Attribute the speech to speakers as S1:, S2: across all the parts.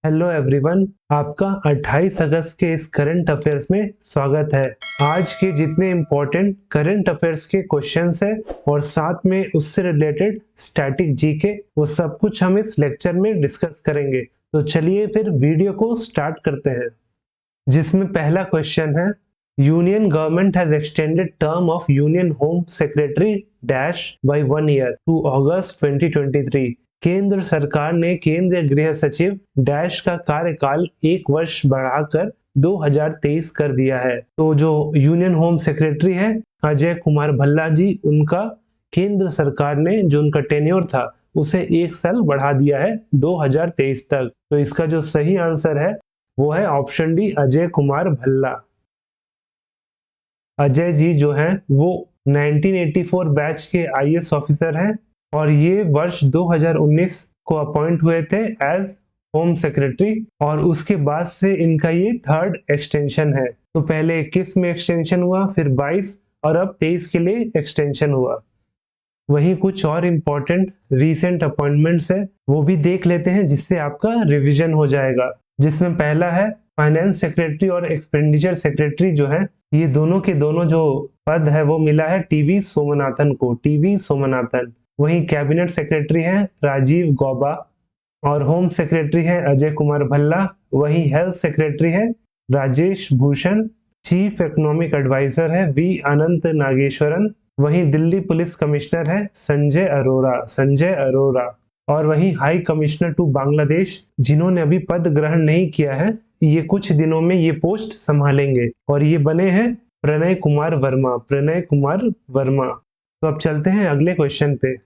S1: Hello everyone, आपका 28 अगस्त के इस करंट अफेयर्स में स्वागत है। आज के जितने इम्पोर्टेंट करंट अफेयर्स के क्वेश्चंस हैं और साथ में उससे रिलेटेड स्टैटिक जीके, वो सब कुछ हम इस लेक्चर में डिस्कस करेंगे। तो चलिए फिर वीडियो को स्टार्ट करते हैं, जिसमें पहला क्वेश्चन है, union government has extended term of union home secretary dash by 1 year to August 2023। केंद्र सरकार ने केंद्रीय गृह सचिव डैश का कार्यकाल 1 वर्ष बढ़ाकर 2023 कर दिया है। तो जो यूनियन होम सेक्रेटरी है अजय कुमार भल्ला जी, उनका केंद्र सरकार ने जो उनका टेन्योर था उसे 1 साल बढ़ा दिया है 2023 तक। तो इसका जो सही आंसर है वो है ऑप्शन डी, अजय कुमार भल्ला। अजय जी जो हैं वो 1984 बैच के आईएएस ऑफिसर हैं और ये वर्ष 2019 को अपॉइंट हुए थे एज होम सेक्रेटरी और उसके बाद से इनका ये थर्ड एक्सटेंशन है। तो पहले 21 में एक्सटेंशन हुआ, फिर 22 और अब 23 के लिए एक्सटेंशन हुआ। वहीं कुछ और इम्पोर्टेंट रीसेंट अपॉइंटमेंट्स है वो भी देख लेते हैं, जिससे आपका रिवीजन हो जाएगा। जिसमें पहला है फाइनेंस सेक्रेटरी और एक्सपेंडिचर सेक्रेटरी जो है, ये दोनों के दोनों जो पद है वो मिला है टीवी सोमनाथन को, टीवी सोमनाथन। वहीं कैबिनेट सेक्रेटरी है राजीव गौबा और होम सेक्रेटरी है अजय कुमार भल्ला। वहीं हेल्थ सेक्रेटरी है Rajesh Bhushan. Chief economic adviser है वी अनंत नागेश्वरन। वहीं दिल्ली पुलिस कमिश्नर है संजय अरोरा, संजय अरोरा। और वहीं हाई कमिश्नर टू बांग्लादेश, जिन्होंने अभी पद ग्रहण नहीं किया है, ये कुछ दिनों में ये पोस्ट संभालेंगे और ये बने हैं प्रणय कुमार वर्मा, प्रणय कुमार वर्मा। तो अब चलते हैं अगले क्वेश्चन पे।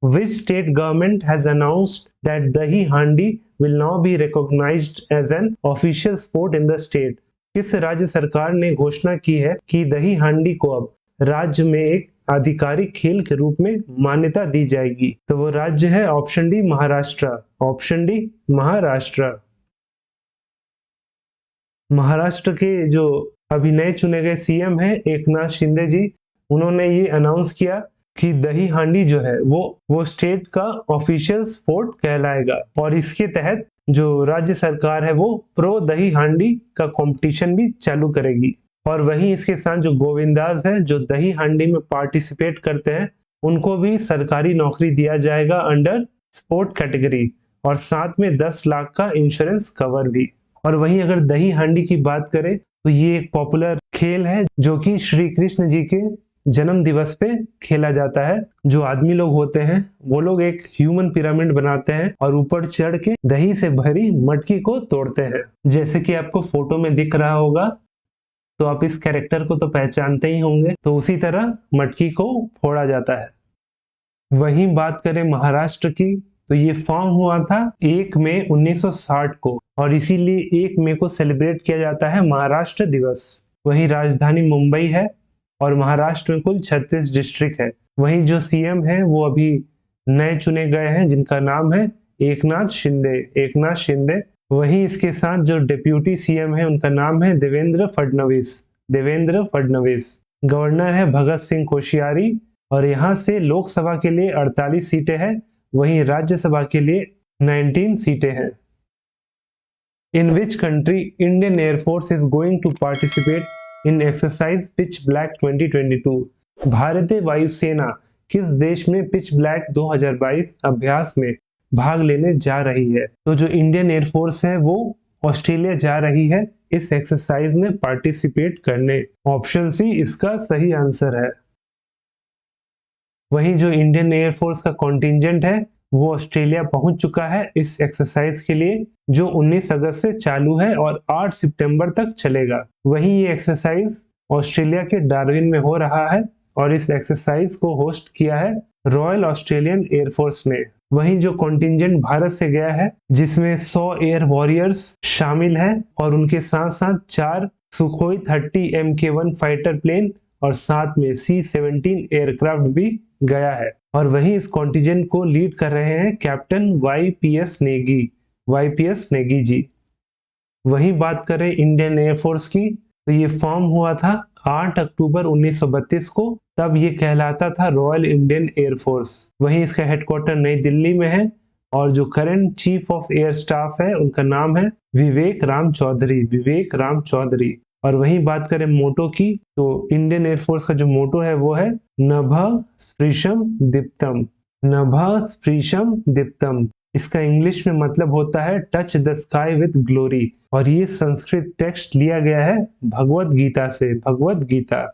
S1: Which state government has announced that Dahi Handi will now be recognized as an official sport in the state? किस राज्य सरकार ने घोषणा की है कि दही हांडी को अब राज्य में एक आधिकारिक खेल के रूप में मान्यता दी जाएगी? तो वो राज्य है option D, Maharashtra, option D, Maharashtra. Maharashtra के जो अभी नए चुने गए सीएम हैं एकनाथ शिंदे जी, उन्होंने ये अनाउंस किया कि दही हांडी जो है वो स्टेट का ऑफिशियल स्पोर्ट कहलाएगा और इसके तहत जो राज्य सरकार है वो प्रो दही हांडी का कंपटीशन भी चालू करेगी। और वहीं इसके साथ जो गोविंदास है जो दही हांडी में पार्टिसिपेट करते हैं, उनको भी सरकारी नौकरी दिया जाएगा अंडर स्पोर्ट कैटेगरी और साथ में 10 लाख का इंश्योरेंस कवर भी। और वहीं अगर दही हांडी की बात करें तो ये एक पॉपुलर खेल है जो कि श्री कृष्ण जी के जन्म दिवस पे खेला जाता है। जो आदमी लोग होते हैं वो लोग एक ह्यूमन पिरामिड बनाते हैं और ऊपर चढ़ के दही से भरी मटकी को तोड़ते हैं, जैसे कि आपको फोटो में दिख रहा होगा। तो आप इस कैरेक्टर को तो पहचानते ही होंगे। तो उसी तरह मटकी को फोड़ा जाता है। वहीं बात करें महाराष्ट्र की, तो ये फॉर्म हुआ था 1 मई 1960 को और इसीलिए 1 मई को सेलिब्रेट किया जाता है महाराष्ट्र दिवस। वहीं राजधानी मुंबई है और महाराष्ट्र में कुल 36 डिस्ट्रिक्ट है। वहीं जो सीएम है वो अभी नए चुने गए हैं, जिनका नाम है एकनाथ शिंदे, एकनाथ शिंदे। वहीं इसके साथ जो डिप्यूटी सीएम है उनका नाम है देवेंद्र फडणवीस, देवेंद्र फडणवीस। गवर्नर है भगत सिंह कोश्यारी और यहाँ से लोकसभा के लिए 48 सीटें हैं, वहीं राज्यसभा के लिए 19 सीटें हैं। In which country Indian Air Force is going to participate in exercise Pitch Black 2022? भारतीय वायुसेना किस देश में पिच ब्लैक 2022 अभ्यास में भाग लेने जा रही है? तो जो इंडियन एयरफोर्स है वो ऑस्ट्रेलिया जा रही है इस एक्सरसाइज में पार्टिसिपेट करने। ऑप्शन सी इसका सही आंसर है। वहीं जो इंडियन एयरफोर्स का कॉन्टिंजेंट है वो ऑस्ट्रेलिया पहुंच चुका है इस एक्सरसाइज के लिए, जो 19 अगस्त से चालू है और 8 सितंबर तक चलेगा। वहीं ये एक्सरसाइज ऑस्ट्रेलिया के डार्विन में हो रहा है और इस एक्सरसाइज को होस्ट किया है रॉयल ऑस्ट्रेलियन एयरफोर्स ने। वहीं जो कॉन्टिंजेंट भारत से गया है जिसमें 100 एयर वॉरियर्स शामिल हैं और उनके साथ साथ 4 सुखोई 30 MK1 फाइटर प्लेन और साथ में C-17 एयरक्राफ्ट भी गया है। और वहीं इस कॉन्टिजेंट को लीड कर रहे हैं captain YPS Negi, YPS Negi ji. वहीं बात करें इंडियन एयरफोर्स की, तो ये फॉर्म हुआ था 8 अक्टूबर 1932 को, तब ये कहलाता था रॉयल इंडियन एयरफोर्स। वहीं इसका हेडक्वार्टर नई दिल्ली में है और जो current chief of air staff है उनका नाम है विवेक राम चौधरी, विवेक राम चौधरी। और वहीं बात करें मोटो की, तो इंडियन एयरफोर्स का जो मोटो है वो है नभः स्पृशम दीप्तम, नभः स्पृशम दीप्तम। इसका इंग्लिश में मतलब होता है touch the sky with glory, और ये संस्कृत टेक्स्ट लिया गया है भगवत गीता से, Bhagavad Gita.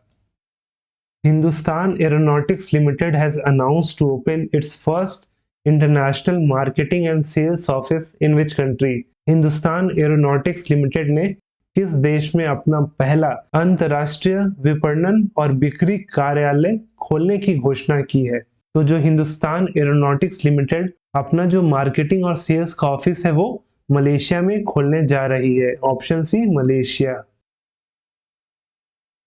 S1: Hindustan Aeronautics Limited has announced to open its first international marketing and sales office in which country? Hindustan aeronautics limited ने किस देश में अपना पहला अंतरराष्ट्रीय विपणन और बिक्री कार्यालय खोलने की घोषणा की है? तो जो हिंदुस्तान एरोनॉटिक्स लिमिटेड अपना जो मार्केटिंग और सेल्स का ऑफिस है वो मलेशिया में खोलने जा रही है। Option C Malaysia.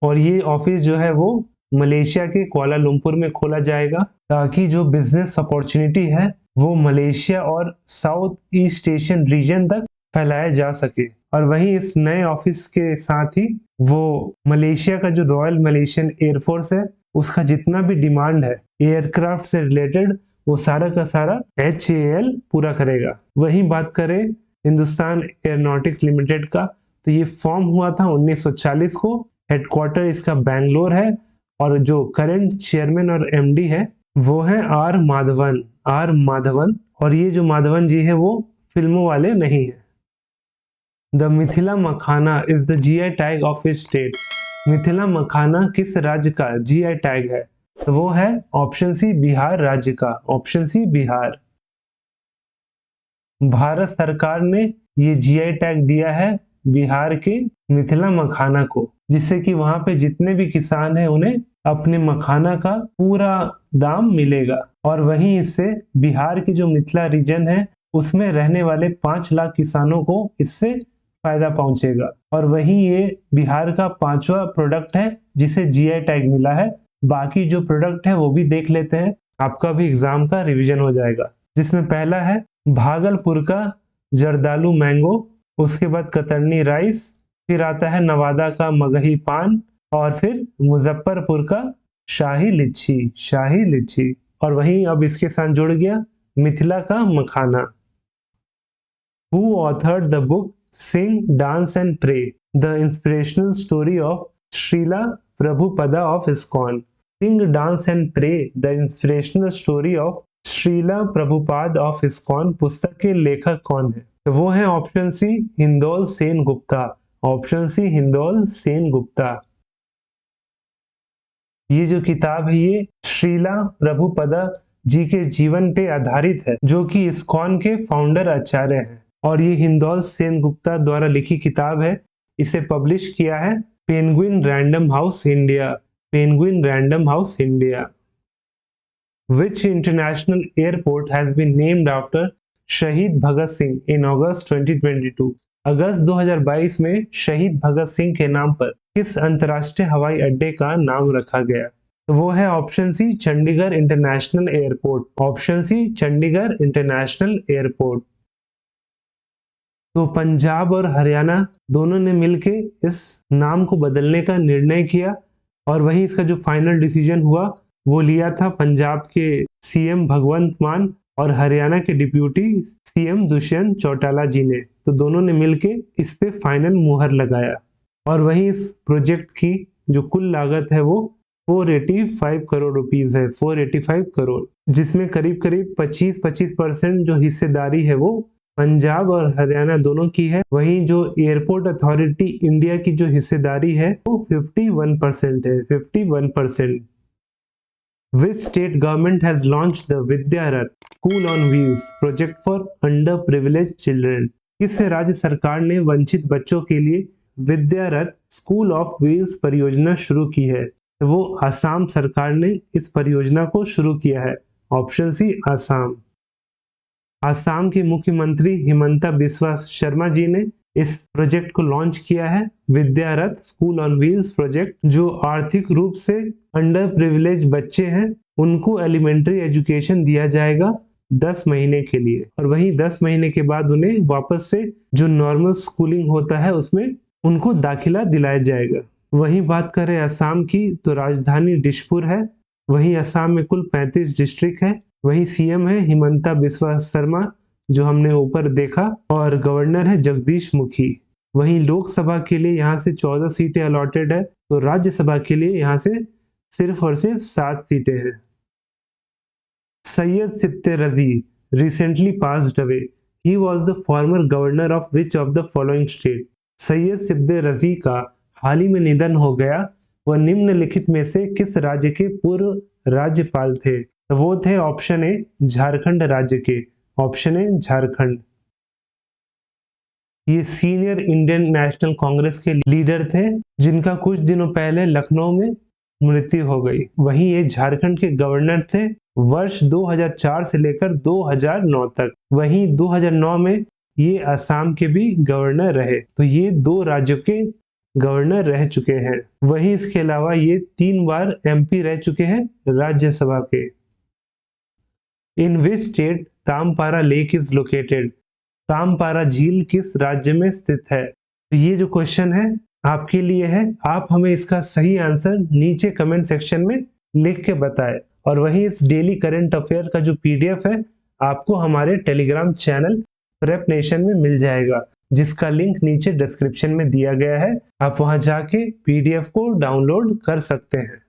S1: और ये ऑफिस जो है वो मलेशिया के कुआलालंपुर में खोला जाएगा, ताकि जो बिजनेस अपॉर्चुनिटी है वो मलेशिया और साउथ ईस्ट एशियन रीजन तक फैलाया जा सके। और वहीं इस नए ऑफिस के साथ ही वो मलेशिया का जो रॉयल मलेशियन एयरफोर्स है उसका जितना भी डिमांड है एयरक्राफ्ट से रिलेटेड, वो सारा का सारा HAL पूरा करेगा। वहीं बात करें हिंदुस्तान एरोनॉटिक्स लिमिटेड का, तो ये फॉर्म हुआ था 1940 को। हेडक्वार्टर इसका बैंगलोर है, और जो करंट चेयरमैन और MD है वो है R माधवन, R माधवन। और ये जो माधवन जी है वो फिल्मों वाले नहीं है। The Mithila makhana is the GI tag of which state? Mithila makhana किस राज्य का GI टैग है? तो वो है ऑप्शन सी बिहार राज्य का, ऑप्शन सी बिहार। भारत सरकार ने ये GI टैग दिया है बिहार के मिथिला मखाना को, जिससे कि वहां पे जितने भी किसान हैं उन्हें अपने मखाना का पूरा दाम मिलेगा। और वहीं इससे बिहार की जो मिथिला रीजन है उसमें रहने वाले 5 लाख किसानों को इससे फायदा पहुंचेगा। और वहीं ये बिहार का 5वां प्रोडक्ट है जिसे GI टैग मिला है। बाकी जो प्रोडक्ट है वो भी देख लेते हैं, आपका भी एग्जाम का रिवीजन हो जाएगा। जिसमें पहला है भागलपुर का जर्दालू मैंगो, उसके बाद कतरनी राइस, फिर आता है नवादा का मगही पान, और फिर मुजफ्फरपुर का शाही लीची, शाही लीची। और वहीं अब इसके साथ जुड़ गया मिथिला का मखाना। Who authored the book Sing, Dance and Pray, the inspirational story of Srila Prabhupada of ISKCON? Sing, Dance and Pray, the inspirational story of Srila Prabhupada of ISKCON पुस्तक के लेखक कौन है? तो वो है ऑप्शन सी हिंदोल सेन गुप्ता, ऑप्शन सी हिंदोल सेन गुप्ता। ये जो किताब है ये श्रीला प्रभुपदा जी के जीवन पे आधारित है, जो कि इस्कॉन के फाउंडर आचार्य हैं। और ये हिंदोल सेन गुप्ता द्वारा लिखी किताब है। इसे पब्लिश किया है penguin random house India, penguin random house India. Which international airport has been named after शहीद भगत सिंह in August 2022? अगस्त 2022 में शहीद भगत सिंह के नाम पर किस अंतर्राष्ट्रीय हवाई अड्डे का नाम रखा गया? तो वो है option C Chandigarh international airport, option C Chandigarh international airport. तो पंजाब और हरियाणा दोनों ने मिलके इस नाम को बदलने का निर्णय किया, और वहीं इसका जो फाइनल डिसीजन हुआ वो लिया था पंजाब के CM भगवंत मान और हरियाणा के डिप्यूटी CM दुष्यंत चौटाला जी ने। तो दोनों ने मिलके इस पे फाइनल मुहर लगाया। और वहीं इस प्रोजेक्ट की जो कुल लागत है वो 485 करोड़ रुपीस है, 485 करोड़, जिसमें करीब करीब 25% जो हिस्सेदारी है वो पंजाब और हरियाणा दोनों की है। वहीं जो एयरपोर्ट अथॉरिटी इंडिया की जो हिस्सेदारी है वो 51% है, 51%। Which state government has launched the Vidya Rath School on Wheels project for underprivileged children? किस राज्य सरकार ने वंचित बच्चों के लिए विद्या रथ स्कूल ऑफ व्हील्स परियोजना शुरू की है? तो वो असम सरकार ने इस परियोजना को शुरू किया है, ऑप्शन सी असम। असम के मुख्यमंत्री हिमंता बिस्वा शर्मा जी ने इस प्रोजेक्ट को लॉन्च किया है, विद्या रथ स्कूल ऑन व्हील्स प्रोजेक्ट। जो आर्थिक रूप से अंडर प्रिविलेज बच्चे हैं उनको एलिमेंट्री एजुकेशन दिया जाएगा 10 महीने के लिए, और वहीं 10 महीने के बाद उन्हें वापस से जो नॉर्मल स्कूलिंग होता है उसमें उनको दाखिला दिलाया जाएगा। वहीं बात करें असम की, तो राजधानी दिसपुर है। वहीं असम में कुल 35 डिस्ट्रिक्ट है। वहीं CM है हिमंता बिस्वा शर्मा, जो हमने ऊपर देखा, और गवर्नर है जगदीश मुखी। वहीं लोकसभा के लिए यहाँ से 14 सीटें अलॉटेड है, तो राज्यसभा के लिए यहाँ से सिर्फ और सिर्फ 7 सीटें हैं। सैयद सिब्ते रजी recently passed away. He was the former governor of which of the following state? Syed Sibte रजी का हाल ही में निधन हो गया। वह निम्नलिखित में से किस राज्य के पूर्व राज्यपाल थे? तो वो थे ऑप्शन ए झारखंड राज्य के, ऑप्शन ए झारखंड। ये सीनियर इंडियन नेशनल कांग्रेस के लीडर थे, जिनका कुछ दिनों पहले लखनऊ में मृत्यु हो गई। वहीं ये झारखंड के गवर्नर थे वर्ष 2004 से लेकर 2009 तक। वहीं 2009 में ये असम के भी गवर्नर रहे। तो ये 2 राज्यों के गवर्नर रह चुके हैं। वहीं इसके अलावा ये 3 बार एमपी रह चुके हैं राज्यसभा के। In which state Tampara lake is located? Tampara झील किस राज्य में स्थित है? तो ये जो क्वेश्चन है आपके लिए है। आप हमें इसका सही आंसर नीचे कमेंट सेक्शन में लिख के बताएं। और वहीं इस डेली करंट अफेयर का जो पीडीएफ है आपको हमारे टेलीग्राम चैनल प्रेप नेशन में मिल जाएगा, जिसका लिंक नीचे डिस्क्रिप्शन में दिया गया है। आप वहां जाके पीडीएफ को डाउनलोड कर सकते हैं।